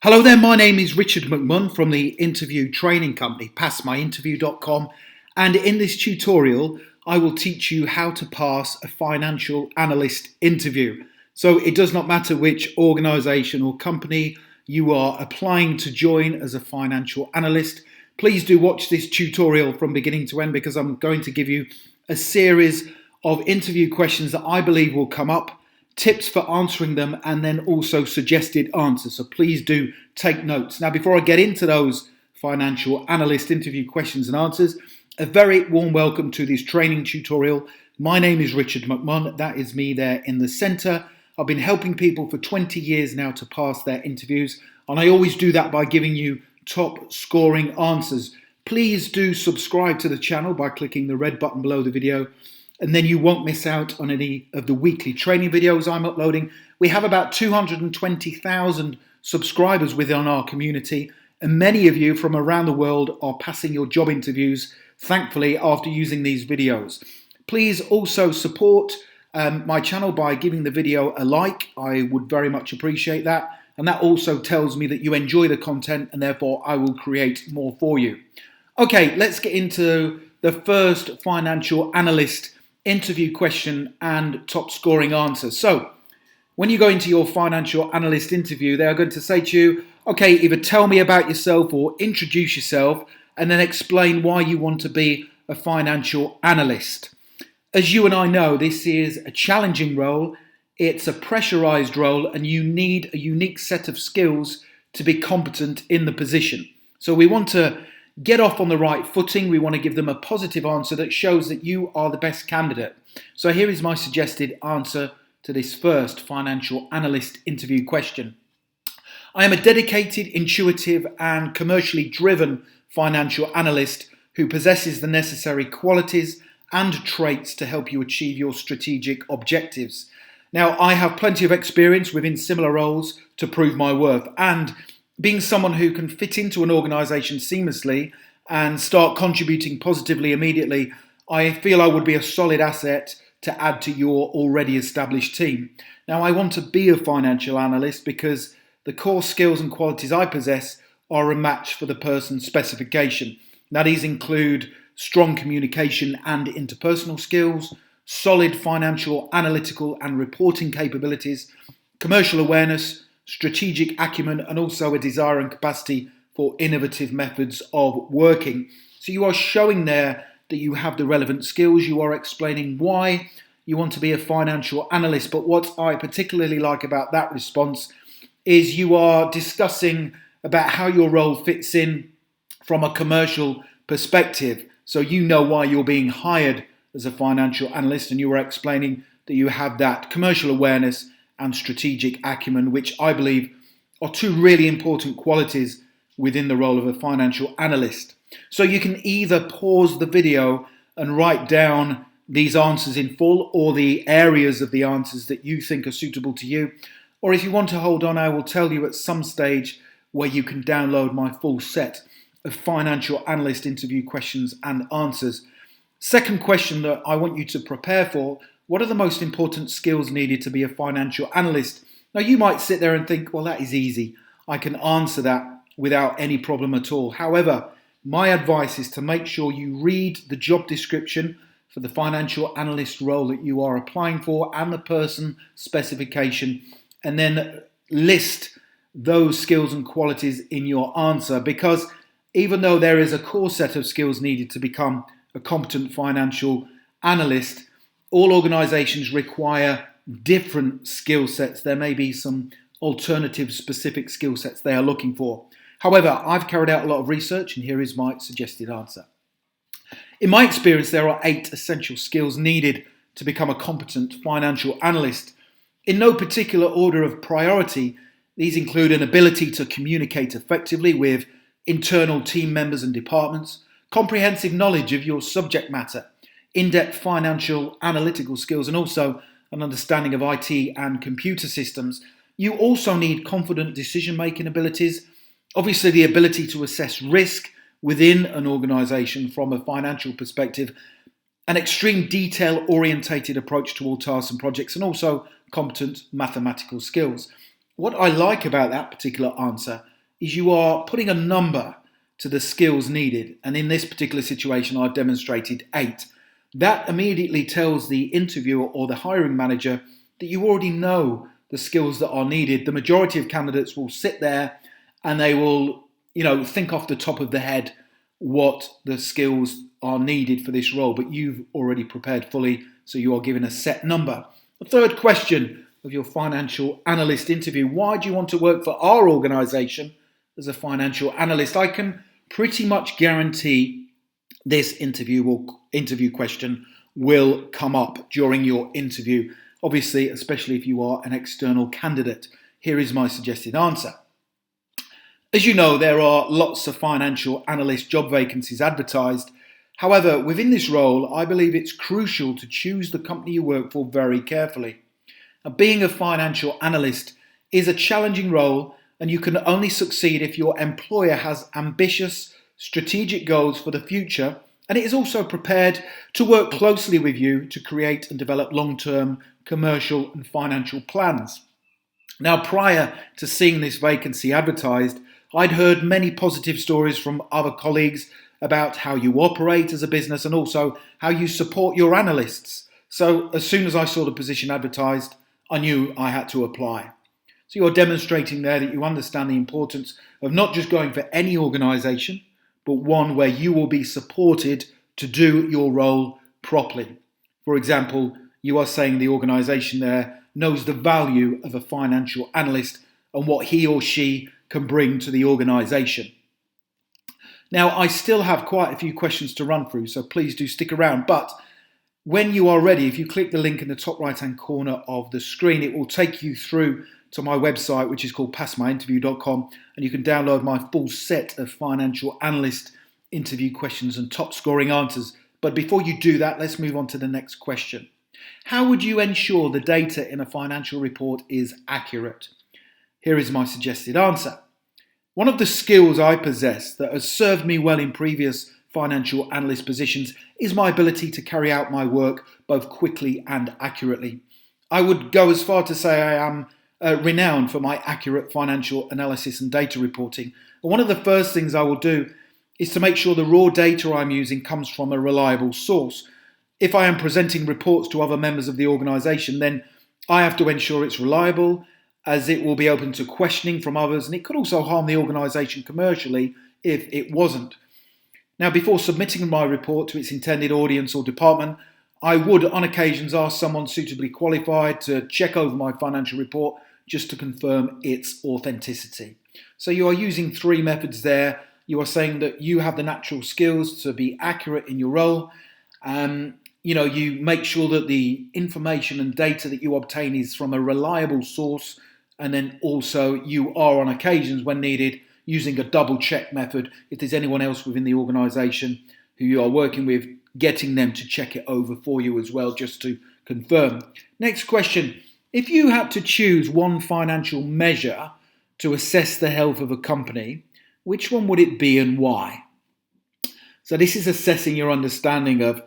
Hello there, my name is Richard McMunn from the interview training company, passmyinterview.com, and in this tutorial I will teach you how to pass a financial analyst interview. So it does not matter which organisation or company you are applying to join as a financial analyst. Please do watch this tutorial from beginning to end because I'm going to give you a series of interview questions that I believe will come up, tips for answering them, and then also suggested answers. So please do take notes. Now, before I get into those financial analyst interview questions and answers, a very warm welcome to this training tutorial. My name is Richard McMunn. That is me there in the center. I've been helping people for 20 years now to pass their interviews, and I always do that by giving you top scoring answers. Please do subscribe to the channel by clicking the red button below the video, and then you won't miss out on any of the weekly training videos I'm uploading. We have about 220,000 subscribers within our community, and many of you from around the world are passing your job interviews, thankfully, after using these videos. Please also support my channel by giving the video a like. I would very much appreciate that, and that also tells me that you enjoy the content, and therefore I will create more for you. Okay, let's get into the first financial analyst interview question and top scoring answer. So when you go into your financial analyst interview, they are going to say to you, okay, either tell me about yourself or introduce yourself and then explain why you want to be a financial analyst. As you and I know, this is a challenging role, it's a pressurized role, and you need a unique set of skills to be competent in the position. So we want to get off on the right footing. We want to give them a positive answer that shows that you are the best candidate. So here is my suggested answer to this first financial analyst interview question. I am a dedicated, intuitive, and commercially driven financial analyst who possesses the necessary qualities and traits to help you achieve your strategic objectives. Now, I have plenty of experience within similar roles to prove my worth, and being someone who can fit into an organisation seamlessly and start contributing positively immediately, I feel I would be a solid asset to add to your already established team. Now, I want to be a financial analyst because the core skills and qualities I possess are a match for the person's specification. Now, these include strong communication and interpersonal skills, solid financial, analytical and reporting capabilities, commercial awareness, strategic acumen, and also a desire and capacity for innovative methods of working. So you are showing there that you have the relevant skills. You are explaining why you want to be a financial analyst. But what I particularly like about that response is you are discussing about how your role fits in from a commercial perspective. So you know why you're being hired as a financial analyst, and you are explaining that you have that commercial awareness and strategic acumen, which I believe are two really important qualities within the role of a financial analyst. So you can either pause the video and write down these answers in full, or the areas of the answers that you think are suitable to you. Or if you want to hold on, I will tell you at some stage where you can download my full set of financial analyst interview questions and answers. Second question that I want you to prepare for: what are the most important skills needed to be a financial analyst? Now, you might sit there and think, well, that is easy. I can answer that without any problem at all. However, my advice is to make sure you read the job description for the financial analyst role that you are applying for and the person specification, and then list those skills and qualities in your answer, because even though there is a core set of skills needed to become a competent financial analyst, all organisations require different skill sets. There may be some alternative specific skill sets they are looking for. However, I've carried out a lot of research, and here is my suggested answer. In my experience, there are 8 essential skills needed to become a competent financial analyst. In no particular order of priority, these include an ability to communicate effectively with internal team members and departments, comprehensive knowledge of your subject matter, in-depth financial analytical skills, and also an understanding of IT and computer systems. You also need confident decision-making abilities, obviously the ability to assess risk within an organisation from a financial perspective, an extreme detail-orientated approach to all tasks and projects, and also competent mathematical skills. What I like about that particular answer is you are putting a number to the skills needed. And in this particular situation, I've demonstrated 8. That immediately tells the interviewer or the hiring manager that you already know the skills that are needed. The majority of candidates will sit there and they will, think off the top of their head what the skills are needed for this role, but you've already prepared fully, so you are given a set number. The third question of your financial analyst interview: why do you want to work for our organisation as a financial analyst? I can pretty much guarantee this interview question will come up during your interview, obviously, especially if you are an external candidate. Here is my suggested answer. As you know, there are lots of financial analyst job vacancies advertised. However, within this role, I believe it's crucial to choose the company you work for very carefully. Now, being a financial analyst is a challenging role, and you can only succeed if your employer has ambitious, strategic goals for the future, and it is also prepared to work closely with you to create and develop long-term commercial and financial plans. Now, prior to seeing this vacancy advertised, I'd heard many positive stories from other colleagues about how you operate as a business and also how you support your analysts. So as soon as I saw the position advertised, I knew I had to apply. So you're demonstrating there that you understand the importance of not just going for any organisation, but one where you will be supported to do your role properly. For example, you are saying the organisation there knows the value of a financial analyst and what he or she can bring to the organisation. Now, I still have quite a few questions to run through, so please do stick around. But when you are ready, if you click the link in the top right-hand corner of the screen, it will take you through to my website, which is called passmyinterview.com, and you can download my full set of financial analyst interview questions and top scoring answers. But before you do that, let's move on to the next question. How would you ensure the data in a financial report is accurate? Here is my suggested answer. One of the skills I possess that has served me well in previous financial analyst positions is my ability to carry out my work both quickly and accurately. I would go as far to say I am renowned for my accurate financial analysis and data reporting. And one of the first things I will do is to make sure the raw data I'm using comes from a reliable source. If I am presenting reports to other members of the organisation, then I have to ensure it's reliable, as it will be open to questioning from others, and it could also harm the organisation commercially if it wasn't. Now, before submitting my report to its intended audience or department, I would on occasions ask someone suitably qualified to check over my financial report just to confirm its authenticity. So you are using 3 methods there. You are saying that you have the natural skills to be accurate in your role. You make sure that the information and data that you obtain is from a reliable source, and then also you are on occasions when needed using a double check method if there's anyone else within the organisation who you are working with, getting them to check it over for you as well just to confirm. Next question. If you had to choose one financial measure to assess the health of a company, which one would it be and why? So this is assessing your understanding of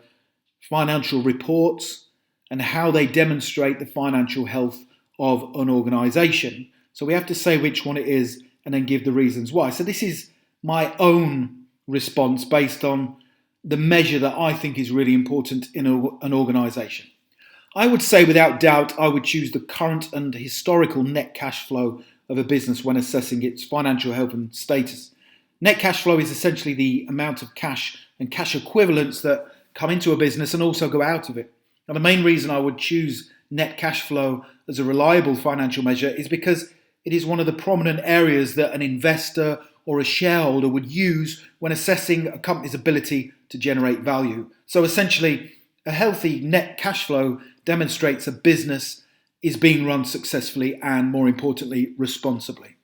financial reports and how they demonstrate the financial health of an organisation. So we have to say which one it is and then give the reasons why. So this is my own response based on the measure that I think is really important in an organisation. I would say without doubt I would choose the current and historical net cash flow of a business when assessing its financial health and status. Net cash flow is essentially the amount of cash and cash equivalents that come into a business and also go out of it. Now, the main reason I would choose net cash flow as a reliable financial measure is because it is one of the prominent areas that an investor or a shareholder would use when assessing a company's ability to generate value. So essentially, a healthy net cash flow demonstrates a business is being run successfully and, more importantly, responsibly.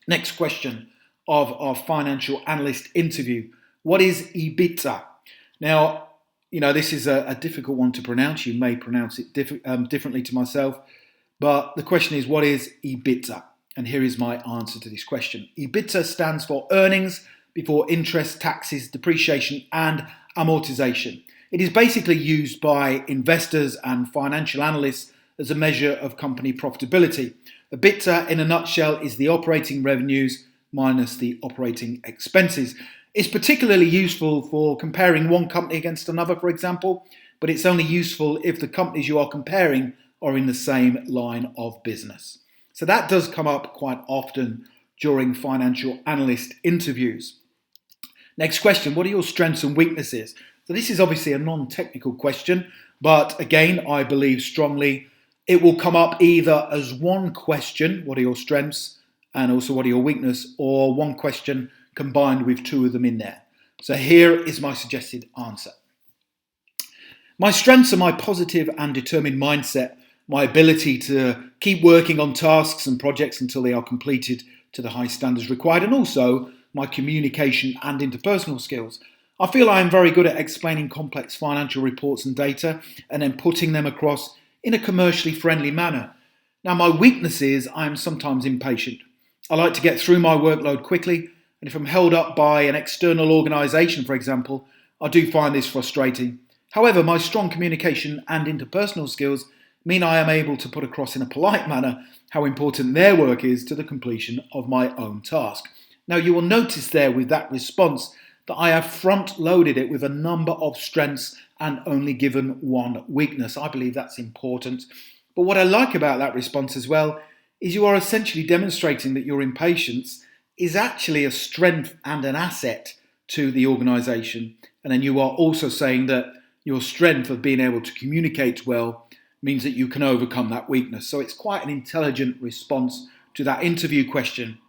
Next question of our financial analyst interview. What is EBITDA? Now, this is a difficult one to pronounce. You may pronounce it differently to myself. But the question is, what is EBITDA? And here is my answer to this question. EBITDA stands for earnings before interest, taxes, depreciation and amortization. It is basically used by investors and financial analysts as a measure of company profitability. EBITDA, in a nutshell, is the operating revenues minus the operating expenses. It's particularly useful for comparing one company against another, for example, but it's only useful if the companies you are comparing are in the same line of business. So that does come up quite often during financial analyst interviews. Next question, what are your strengths and weaknesses? So this is obviously a non-technical question, but again, I believe strongly it will come up either as one question, what are your strengths, and also what are your weaknesses, or one question combined with two of them in there. So here is my suggested answer. My strengths are my positive and determined mindset, my ability to keep working on tasks and projects until they are completed to the high standards required, and also my communication and interpersonal skills. I feel I am very good at explaining complex financial reports and data and then putting them across in a commercially friendly manner. Now, my weakness is I am sometimes impatient. I like to get through my workload quickly, and if I'm held up by an external organisation, for example, I do find this frustrating. However, my strong communication and interpersonal skills mean I am able to put across in a polite manner how important their work is to the completion of my own task. Now, you will notice there with that response that I have front-loaded it with a number of strengths and only given one weakness. I believe that's important. But what I like about that response as well is you are essentially demonstrating that your impatience is actually a strength and an asset to the organisation. And then you are also saying that your strength of being able to communicate well means that you can overcome that weakness. So it's quite an intelligent response to that interview question.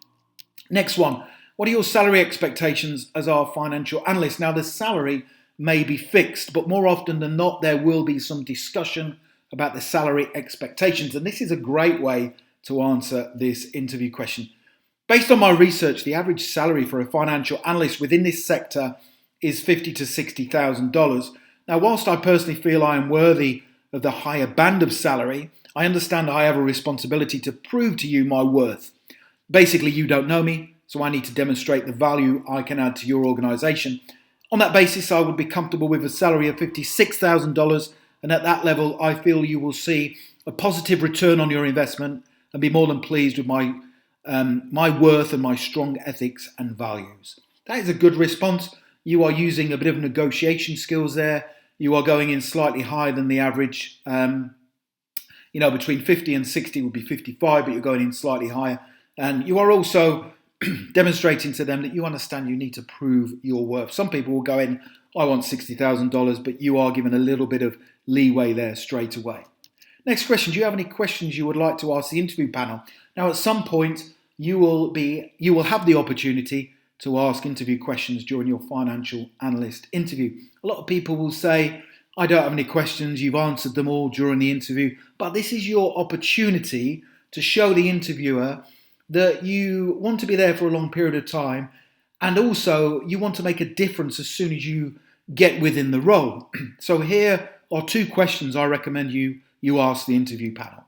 Next one, what are your salary expectations as our financial analyst? Now, the salary may be fixed, but more often than not, there will be some discussion about the salary expectations. And this is a great way to answer this interview question. Based on my research, the average salary for a financial analyst within this sector is $50,000 to $60,000. Now, whilst I personally feel I am worthy of the higher band of salary, I understand I have a responsibility to prove to you my worth. Basically, you don't know me, so I need to demonstrate the value I can add to your organisation. On that basis, I would be comfortable with a salary of $56,000, and at that level, I feel you will see a positive return on your investment and be more than pleased with my worth and my strong ethics and values. That is a good response. You are using a bit of negotiation skills there. You are going in slightly higher than the average. Between 50 and 60 would be 55, but you're going in slightly higher. And you are also demonstrating to them that you understand you need to prove your worth. Some people will go in, I want $60,000, but you are given a little bit of leeway there straight away. Next question, do you have any questions you would like to ask the interview panel? Now, at some point, you will have the opportunity to ask interview questions during your financial analyst interview. A lot of people will say, I don't have any questions, you've answered them all during the interview, but this is your opportunity to show the interviewer that you want to be there for a long period of time, and also you want to make a difference as soon as you get within the role. So here are two questions I recommend you ask the interview panel.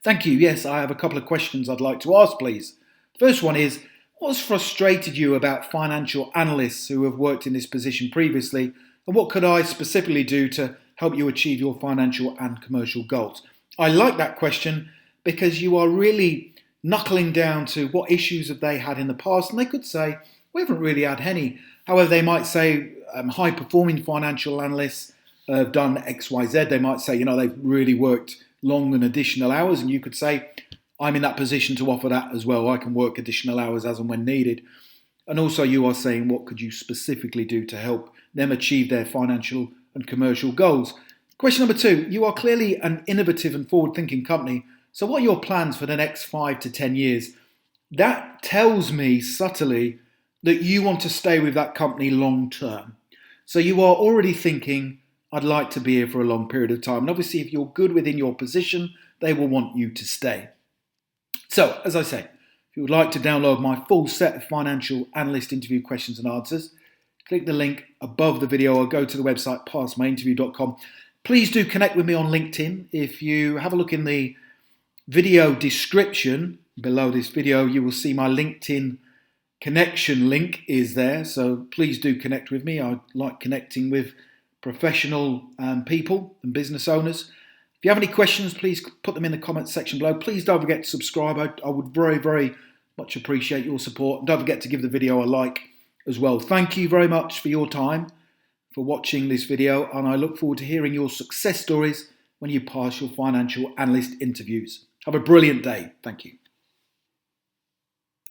Thank you. Yes, I have a couple of questions I'd like to ask, please. First one is, what's frustrated you about financial analysts who have worked in this position previously, and what could I specifically do to help you achieve your financial and commercial goals? I like that question because you are really knuckling down to what issues have they had in the past, and they could say, we haven't really had any. However, they might say high-performing financial analysts have done X, Y, Z. They might say, they've really worked long and additional hours, and you could say, I'm in that position to offer that as well. I can work additional hours as and when needed. And also you are saying, what could you specifically do to help them achieve their financial and commercial goals? Question number 2, you are clearly an innovative and forward-thinking company. So what are your plans for the next 5 to 10 years? That tells me subtly that you want to stay with that company long term. So you are already thinking, I'd like to be here for a long period of time. And obviously, if you're good within your position, they will want you to stay. So, as I say, if you would like to download my full set of financial analyst interview questions and answers, click the link above the video or go to the website passmyinterview.com. Please do connect with me on LinkedIn. If you have a look in the video description below this video, you will see my LinkedIn connection link is there. So please do connect with me. I like connecting with professional people and business owners. If you have any questions, please put them in the comments section below. Please don't forget to subscribe. I would very, very Much appreciate your support. Don't forget to give the video a like as well. Thank you very much for your time, for watching this video, and I look forward to hearing your success stories when you pass your financial analyst interviews. Have a brilliant day. Thank you.